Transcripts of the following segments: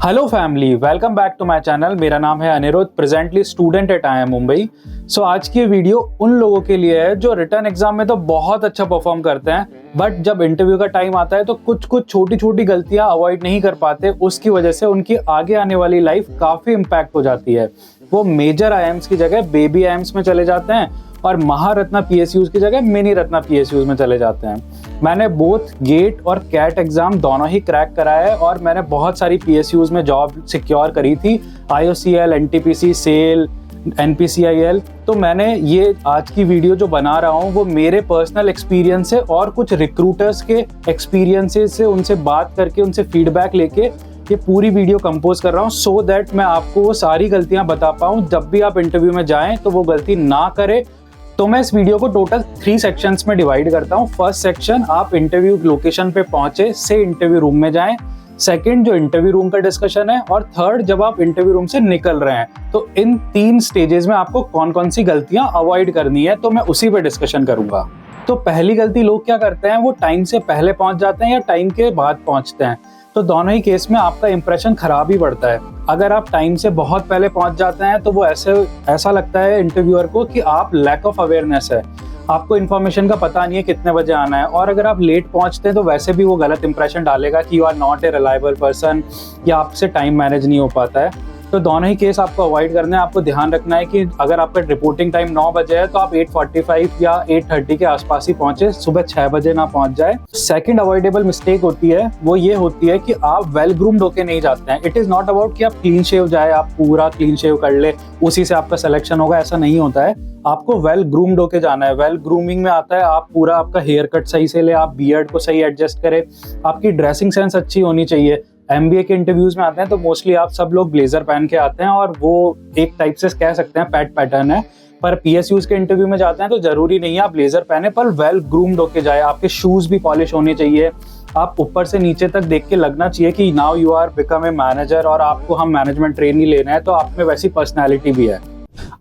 Hello family, welcome back to my channel. मेरा नाम है Anirudh, presently student at IIM Mumbai. So आज की वीडियो उन लोगों के लिए है जो रिटर्न एग्जाम में तो बहुत अच्छा परफॉर्म करते हैं, बट जब इंटरव्यू का टाइम आता है तो कुछ कुछ छोटी छोटी गलतियां अवॉइड नहीं कर पाते। उसकी वजह से उनकी आगे आने वाली लाइफ काफी इम्पैक्ट हो जाती है। वो मेजर IIMs की जगह बेबी IIMs में चले जाते हैं और महारत्ना PSUs की जगह मिनी रत्ना PSUs में चले जाते हैं। मैंने बोथ गेट और कैट एग्जाम दोनों ही क्रैक करा है और मैंने बहुत सारी PSUs में जॉब सिक्योर करी थी, IOCL, NTPC, सेल, NPCIL। तो मैंने ये आज की वीडियो जो बना रहा हूँ वो मेरे पर्सनल एक्सपीरियंस से और कुछ रिक्रूटर्स के एक्सपीरियंसेस से उनसे बात करके उनसे फीडबैक लेके ये पूरी वीडियो कंपोज कर रहा हूँ, सो दैट मैं आपको वो सारी गलतियां बता पाऊँ। जब भी आप इंटरव्यू में जाएं तो वो गलती ना करें। तो मैं इस वीडियो को टोटल 3 सेक्शंस में डिवाइड करता हूँ। फर्स्ट सेक्शन, आप इंटरव्यू लोकेशन पे पहुंचे से इंटरव्यू रूम में जाएं। सेकंड, जो इंटरव्यू रूम का डिस्कशन है। और थर्ड, जब आप इंटरव्यू रूम से निकल रहे हैं। तो इन 3 स्टेजेस में आपको कौन कौन सी गलतियां अवॉइड करनी है, तो मैं उसी पे डिस्कशन करूंगा। तो पहली गलती लोग क्या करते हैं, वो टाइम से पहले पहुंच जाते हैं या टाइम के बाद पहुंचते हैं। तो दोनों ही केस में आपका इंप्रेशन खराब ही पड़ता है। अगर आप टाइम से बहुत पहले पहुंच जाते हैं तो वो ऐसा लगता है इंटरव्यूअर को कि आप लैक ऑफ अवेयरनेस है, आपको इन्फॉर्मेशन का पता नहीं है कितने बजे आना है। और अगर आप लेट पहुंचते हैं तो वैसे भी वो गलत इंप्रेशन डालेगा कि you are not a reliable person या आपसे टाइम मैनेज नहीं हो पाता है। तो दोनों ही केस आपको अवॉइड करना है। आपको ध्यान रखना है कि अगर आपका रिपोर्टिंग टाइम 9 बजे है तो आप 8:45 या 8:30 के आसपास ही पहुंचे, सुबह 6 बजे ना पहुंच जाए। सेकंड अवॉइडेबल मिस्टेक होती है वो ये होती है कि आप वेल ग्रूम्ड होके नहीं जाते हैं। इट इज नॉट अबाउट कि आप क्लीन शेव जाए, आप पूरा क्लीन शेव कर ले उसी से आपका सिलेक्शन होगा, ऐसा नहीं होता है। आपको वेल ग्रूम्ड होके जाना है। वेल ग्रूमिंग में आता है आप पूरा आपका हेयर कट सही से ले, आप बियर्ड को सही एडजस्ट करें, आपकी ड्रेसिंग सेंस अच्छी होनी चाहिए। MBA के इंटरव्यूज में आते हैं तो मोस्टली आप सब लोग ब्लेजर पहन के आते हैं और वो एक टाइप से कह सकते हैं पैट पैटर्न है। पर PSUs के इंटरव्यू में जाते हैं तो जरूरी नहीं है आप ब्लेजर पहने, पर वेल ग्रूम्ड होके जाए। आपके शूज भी पॉलिश होने चाहिए, आप ऊपर से नीचे तक देख के लगना चाहिए कि now you are become a manager और आपको हम मैनेजमेंट ट्रेनिंग लेना है, तो आप में वैसी पर्सनैलिटी भी है।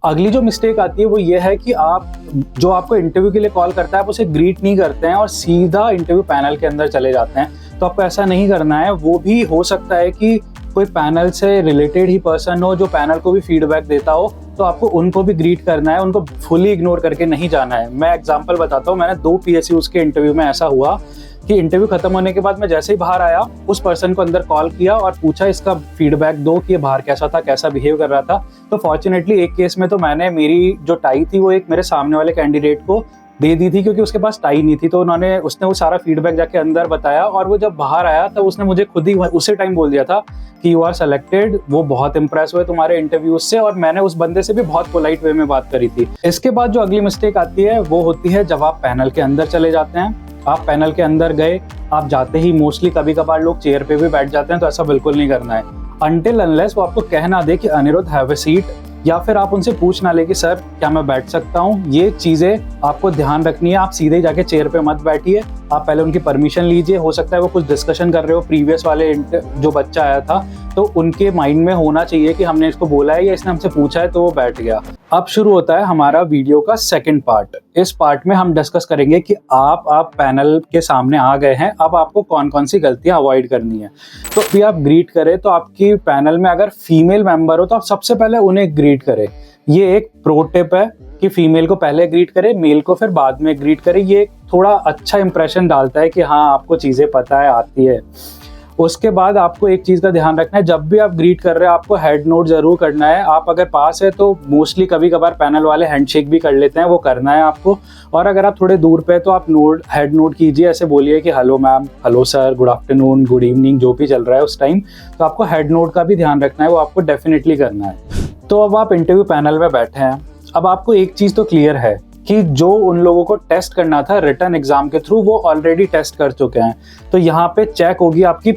अगली जो मिस्टेक आती है वो ये है कि आप जो आपको इंटरव्यू के लिए कॉल करता है आप उसे ग्रीट नहीं करते हैं और सीधा इंटरव्यू पैनल के अंदर चले जाते हैं। तो आपको ऐसा नहीं करना है। वो भी हो सकता है कि कोई पैनल से रिलेटेड ही पर्सन हो जो पैनल को भी फीडबैक देता हो, तो आपको उनको भी ग्रीट करना है, उनको फुली इग्नोर करके नहीं जाना है। मैं एग्जांपल बताता हूँ। मैंने 2 PSUs के इंटरव्यू में ऐसा हुआ कि इंटरव्यू खत्म होने के बाद मैं जैसे ही बाहर आया उस पर्सन को अंदर कॉल किया और पूछा इसका फीडबैक दो कि बाहर कैसा था, कैसा बिहेव कर रहा था। तो फॉर्चुनेटली एक केस में तो मैंने मेरी जो टाई थी वो एक मेरे सामने वाले कैंडिडेट को दे दी थी क्योंकि उसके पास टाई नहीं थी। तो उसने वो सारा फीडबैक जाके अंदर बताया और वो जब बाहर आया तब उसने मुझे खुद ही उसी टाइम बोल दिया था कि यू आर सेलेक्टेड। वो बहुत इंप्रेस हुए तुम्हारे इंटरव्यूज से और मैंने उस बंदे से भी बहुत पोलाइट वे में बात करी थी। इसके बाद जो अगली मिस्टेक आती है वो होती है जब आप पैनल के अंदर चले जाते हैं। आप पैनल के अंदर गए, आप जाते ही मोस्टली कभी कभार लोग चेयर पे भी बैठ जाते हैं, तो ऐसा बिल्कुल नहीं करना है अनटिल अनलेस वो आपको कहना दे कि अनिरुद्ध हैव अ सीट, या फिर आप उनसे पूछ ना ले कि सर क्या मैं बैठ सकता हूँ। ये चीज़ें आपको ध्यान रखनी है। आप सीधे जाके चेयर पे मत बैठिए, आप पहले उनकी परमिशन लीजिए। हो सकता है वो कुछ डिस्कशन कर रहे हो प्रीवियस वाले जो बच्चा आया था, तो उनके माइंड में होना चाहिए कि हमने इसको बोला है या इसने हमसे पूछा है, तो वो बैठ गया। अब शुरू होता है हमारा वीडियो का सेकंड पार्ट। इस पार्ट में हम डिस्कस करेंगे कि आप पैनल के सामने आ गए हैं, अब आपको कौन कौन सी गलतियां अवॉइड करनी है। तो भी आप ग्रीट करें तो आपकी पैनल में अगर फीमेल मेंबर हो तो आप सबसे पहले उन्हें ग्रीट करें। ये एक प्रो टिप है कि फीमेल को पहले ग्रीट करें, मेल को फिर बाद में ग्रीट करें। ये थोड़ा अच्छा इंप्रेशन डालता है कि हाँ आपको चीज़ें पता है, आती है। उसके बाद आपको एक चीज़ का ध्यान रखना है, जब भी आप ग्रीट कर रहे हैं आपको हेड नोट जरूर करना है। आप अगर पास है तो मोस्टली कभी कभार पैनल वाले हैंडशेक भी कर लेते हैं, वो करना है आपको। और अगर आप थोड़े दूर पे तो आप हेड नोट कीजिए, ऐसे बोलिए कि hello ma'am, hello sir, good afternoon, good evening, जो भी चल रहा है उस टाइम। तो आपको हेड नोट का भी ध्यान रखना है, वो आपको डेफिनेटली करना है। तो अब आप इंटरव्यू पैनल में बैठे हैं। अब आपको एक चीज़ तो क्लियर है कि जो उन लोगों को टेस्ट करना था रिटर्न एग्जाम के थ्रू वो ऑलरेडी टेस्ट कर चुके हैं। तो यहाँ पे चेक होगी आपकी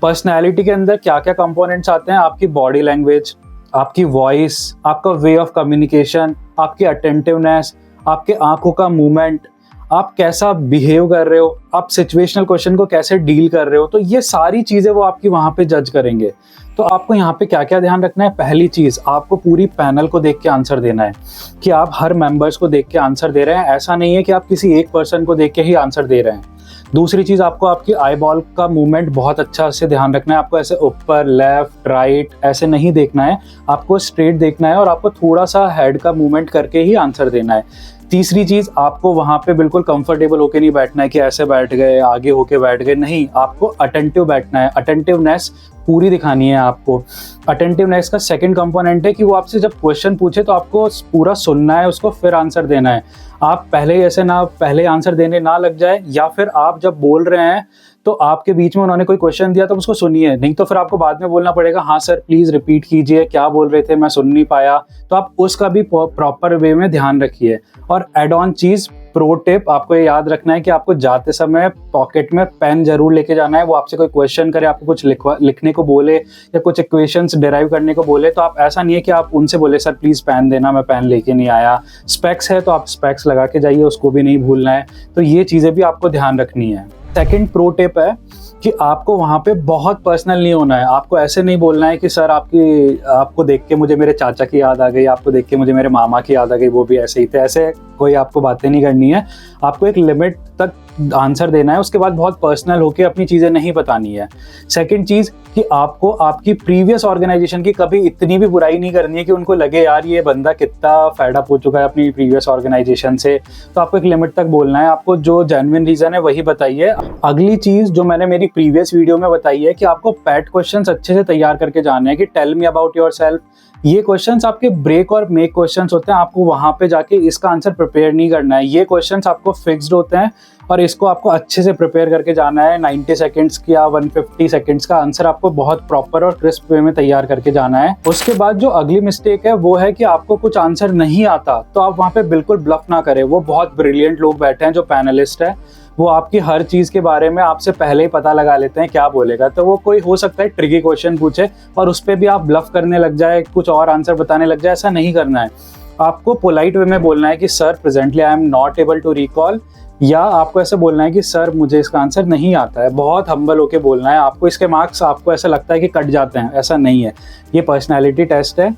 पर्सनैलिटी के अंदर क्या क्या कंपोनेंट्स आते हैं। आपकी बॉडी लैंग्वेज, आपकी वॉइस, आपका वे ऑफ कम्युनिकेशन, आपकी अटेंटिवनेस, आपके आंखों का मूवमेंट, आप कैसा बिहेव कर रहे हो, आप सिचुएशनल क्वेश्चन को कैसे डील कर रहे हो। तो ये सारी चीज़ें वो आपकी वहाँ पे जज करेंगे। तो आपको यहाँ पे क्या क्या ध्यान रखना है। पहली चीज़, आपको पूरी पैनल को देख के आंसर देना है कि आप हर मेंबर्स को देख के आंसर दे रहे हैं। ऐसा नहीं है कि आप किसी एक पर्सन को देख के ही आंसर दे रहे हैं। दूसरी चीज़, आपको आपकी आई बॉल का मूवमेंट बहुत अच्छा से ध्यान रखना है। आपको ऐसे ऊपर, लेफ्ट, राइट ऐसे नहीं देखना है, आपको स्ट्रेट देखना है और आपको थोड़ा सा हेड का मूवमेंट करके ही आंसर देना है। तीसरी चीज़, आपको वहाँ पे बिल्कुल कंफर्टेबल होके नहीं बैठना है कि ऐसे बैठ गए, आगे होके बैठ गए, नहीं, आपको अटेंटिव बैठना है। अटेंटिवनेस पूरी दिखानी है आपको। अटेंटिवनेस का सेकंड कंपोनेंट है कि वो आपसे जब क्वेश्चन पूछे तो आपको पूरा सुनना है उसको, फिर आंसर देना है। आप पहले ऐसे ना, पहले आंसर देने ना लग जाए, या फिर आप जब बोल रहे हैं तो आपके बीच में उन्होंने कोई क्वेश्चन दिया तो उसको सुनिए, नहीं तो फिर आपको बाद में बोलना पड़ेगा, हाँ सर प्लीज़ रिपीट कीजिए, क्या बोल रहे थे, मैं सुन नहीं पाया। तो आप उसका भी प्रॉपर वे में ध्यान रखिए। और एड ऑन चीज़, प्रो टिप, आपको ये याद रखना है कि आपको जाते समय पॉकेट में पेन जरूर लेके जाना है। वो आपसे कोई क्वेश्चन करे, आपको कुछ लिखने को बोले या कुछ इक्वेशंस डिराइव करने को बोले, तो आप ऐसा नहीं है कि आप उनसे बोले सर प्लीज़ पेन देना, मैं पेन लेके नहीं आया। स्पेक्स है तो आप स्पेक्स लगा के जाइए, उसको भी नहीं भूलना है। तो ये चीज़ें भी आपको ध्यान रखनी है। सेकंड प्रो टिप है कि आपको वहाँ पे बहुत पर्सनल नहीं होना है। आपको ऐसे नहीं बोलना है कि सर आपको देख के मुझे मेरे चाचा की याद आ गई, आपको देख के मुझे मेरे मामा की याद आ गई, वो भी ऐसे ही थे, ऐसे कोई आपको बातें नहीं करनी है। आपको एक लिमिट तक आंसर देना है, उसके बाद बहुत पर्सनल होके अपनी चीज़ें नहीं बतानी है। सेकंड चीज़ कि आपको आपकी प्रीवियस ऑर्गेनाइजेशन की कभी इतनी भी बुराई नहीं करनी है कि उनको लगे यार ये बंदा कितना फेड अप हो चुका है अपनी प्रीवियस ऑर्गेनाइजेशन से। तो आपको एक लिमिट तक बोलना है, आपको जो जेन्युइन रीज़न है वही बताइए। अगली चीज़ जो मैंने मेरी प्रीवियस वीडियो में बताई है कि आपको पैट क्वेश्चंस अच्छे से तैयार करके जाने हैं कि टेल मी अबाउट योरसेल्फ। ये क्वेश्चंस आपके ब्रेक और मेक क्वेश्चंस होते हैं, आपको वहाँ पे जाके इसका आंसर प्रिपेयर नहीं करना है। ये क्वेश्चंस आपको फिक्स्ड होते हैं और इसको आपको अच्छे से प्रिपेयर करके जाना है। 90 सेकंड्स की या 150 सेकंड्स का आंसर आपको बहुत प्रॉपर और क्रिस्प वे में तैयार करके जाना है। उसके बाद जो अगली मिस्टेक है वो है कि आपको कुछ आंसर नहीं आता तो आप वहाँ पे बिल्कुल ब्लफ ना करें। वो बहुत ब्रिलियंट लोग बैठे हैं जो पैनलिस्ट है, वो आपकी हर चीज़ के बारे में आपसे पहले ही पता लगा लेते हैं क्या बोलेगा। तो वो कोई हो सकता है ट्रिकी क्वेश्चन पूछे और उस पर भी आप ब्लफ करने लग जाए, कुछ और आंसर बताने लग जाए, ऐसा नहीं करना है। आपको पोलाइट वे में बोलना है कि sir presently I am not able to recall, या आपको ऐसे बोलना है कि सर मुझे इसका आंसर नहीं आता है। बहुत हम्बल होके बोलना है। आपको इसके मार्क्स आपको ऐसा लगता है कि कट जाते हैं, ऐसा नहीं है। ये पर्सनैलिटी टेस्ट है,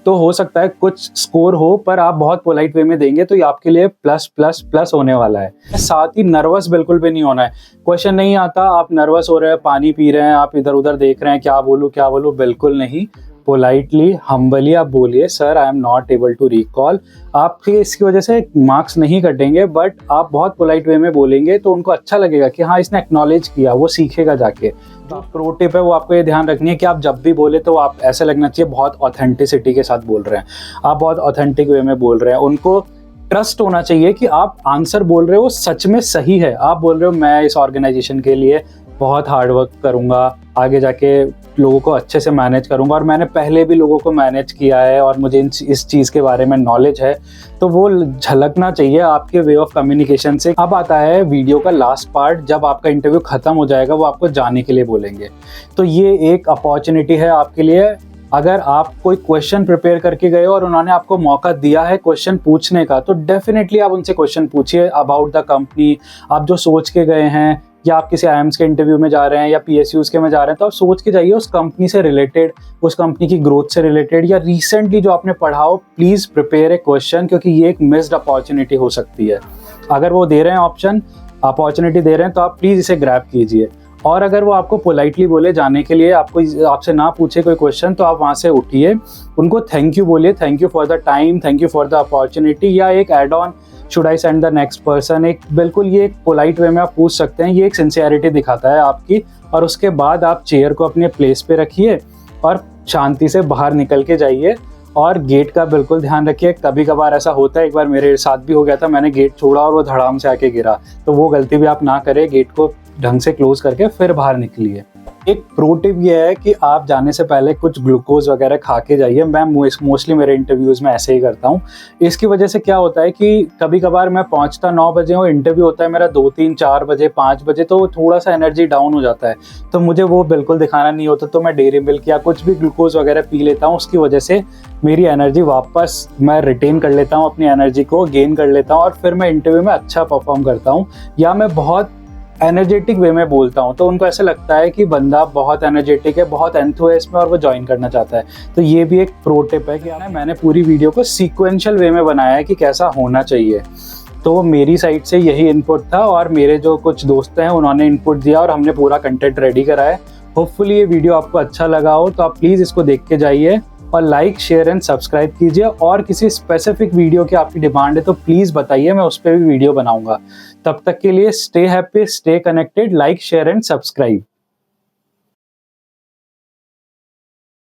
तो हो सकता है कुछ स्कोर हो पर आप बहुत पोलाइट वे में देंगे तो ये आपके लिए प्लस प्लस प्लस होने वाला है। साथ ही नर्वस बिल्कुल भी नहीं होना है। क्वेश्चन नहीं आता, आप नर्वस हो रहे हैं, पानी पी रहे हैं, आप इधर उधर देख रहे हैं, क्या बोलूँ, बिल्कुल नहीं। पोलाइटली हम्बली आप बोलिए sir I am not able to recall. आपके इसकी वजह से मार्क्स नहीं कटेंगे, बट आप बहुत पोलाइट वे में बोलेंगे तो उनको अच्छा लगेगा कि हाँ इसने एक्नॉलेज किया, वो सीखेगा जाके। जो प्रो टिप है वो आपको ये ध्यान रखनी है कि आप जब भी बोले तो आप ऐसे लगना चाहिए बहुत ऑथेंटिसिटी के साथ बोल रहे हैं, आप बहुत ऑथेंटिक वे में बोल रहे हैं। उनको ट्रस्ट होना चाहिए कि आप आंसर बोल रहे हो सच में सही है। आप बोल रहे हो मैं इस ऑर्गेनाइजेशन के लिए बहुत हार्ड वर्क करूँगा, आगे जाके लोगों को अच्छे से मैनेज करूँगा और मैंने पहले भी लोगों को मैनेज किया है और मुझे इस चीज़ के बारे में नॉलेज है, तो वो झलकना चाहिए आपके वे ऑफ कम्युनिकेशन से। अब आता है वीडियो का लास्ट पार्ट, जब आपका इंटरव्यू ख़त्म हो जाएगा वो आपको जाने के लिए बोलेंगे। तो ये एक अपॉर्चुनिटी है आपके लिए। अगर आप कोई क्वेश्चन प्रिपेयर करके गए और उन्होंने आपको मौका दिया है क्वेश्चन पूछने का, तो डेफिनेटली आप उनसे क्वेश्चन पूछिए अबाउट द कंपनी। आप जो सोच के गए हैं, या आप किसी IIMs के इंटरव्यू में जा रहे हैं या PSUs के में जा रहे हैं, तो आप सोच के जाइए उस कंपनी से रिलेटेड, उस कंपनी की ग्रोथ से रिलेटेड, या रिसेंटली जो आपने पढ़ा हो। प्लीज़ प्रिपेयर ए क्वेश्चन, क्योंकि ये एक मिस्ड अपॉर्चुनिटी हो सकती है। अगर वो दे रहे हैं अपॉर्चुनिटी दे रहे हैं तो आप प्लीज़ इसे ग्रैब कीजिए। और अगर वो आपको पोलाइटली बोले जाने के लिए, आपसे ना पूछे कोई क्वेश्चन, तो आप वहाँ से उठिए, उनको थैंक यू बोलिए, thank you for the time, thank you for the opportunity, या एक add on should I send the next person, एक बिल्कुल ये एक पोलाइट वे में आप पूछ सकते हैं। ये एक सिंसियरिटी दिखाता है आपकी। और उसके बाद आप चेयर को अपने प्लेस पे रखिए और शांति से बाहर निकल के जाइए। और गेट का बिल्कुल ध्यान रखिए। कभी कभार ऐसा होता है, एक बार मेरे साथ भी हो गया था, मैंने गेट छोड़ा और वो धड़ाम से आके गिरा, तो वो गलती भी आप ना करें। गेट को ढंग से क्लोज करके फिर बाहर निकलिए। एक प्रो टिप ये है कि आप जाने से पहले कुछ ग्लूकोज वगैरह खा के जाइए। मैं मोस्टली मेरे इंटरव्यूज़ में ऐसे ही करता हूँ। इसकी वजह से क्या होता है कि कभी कभार मैं पहुँचता 9 बजे हूँ, इंटरव्यू होता है मेरा 2, 3, 4 बजे, 5 बजे, तो थोड़ा सा एनर्जी डाउन हो जाता है। तो मुझे वो बिल्कुल दिखाना नहीं होता, तो मैं डेयरी मिल्क या कुछ भी ग्लूकोज वगैरह पी लेता हूँ। उसकी वजह से मेरी एनर्जी वापस मैं रिटेन कर लेता हूँ, अपनी एनर्जी को गेन कर लेता हूँ और फिर मैं इंटरव्यू में अच्छा परफॉर्म करता हूँ, या मैं बहुत एनर्जेटिक वे में बोलता हूँ। तो उनको ऐसा लगता है कि बंदा बहुत एनर्जेटिक है, बहुत एंथो है इसमें और वो ज्वाइन करना चाहता है। तो ये भी एक प्रो टिप है कि मैंने पूरी वीडियो को सीक्वेंशियल वे में बनाया है कि कैसा होना चाहिए। तो मेरी साइड से यही इनपुट था और मेरे जो कुछ दोस्त हैं उन्होंने इनपुट दिया और हमने पूरा कंटेंट रेडी करा है। होपफुली ये वीडियो आपको अच्छा लगा हो, तो आप प्लीज़ इसको देख के जाइए और लाइक शेयर एंड सब्सक्राइब कीजिए। और किसी स्पेसिफिक वीडियो की आपकी डिमांड है तो प्लीज़ बताइए, मैं उस पर भी वीडियो बनाऊंगा। तब तक के लिए stay happy, stay connected, like share and subscribe.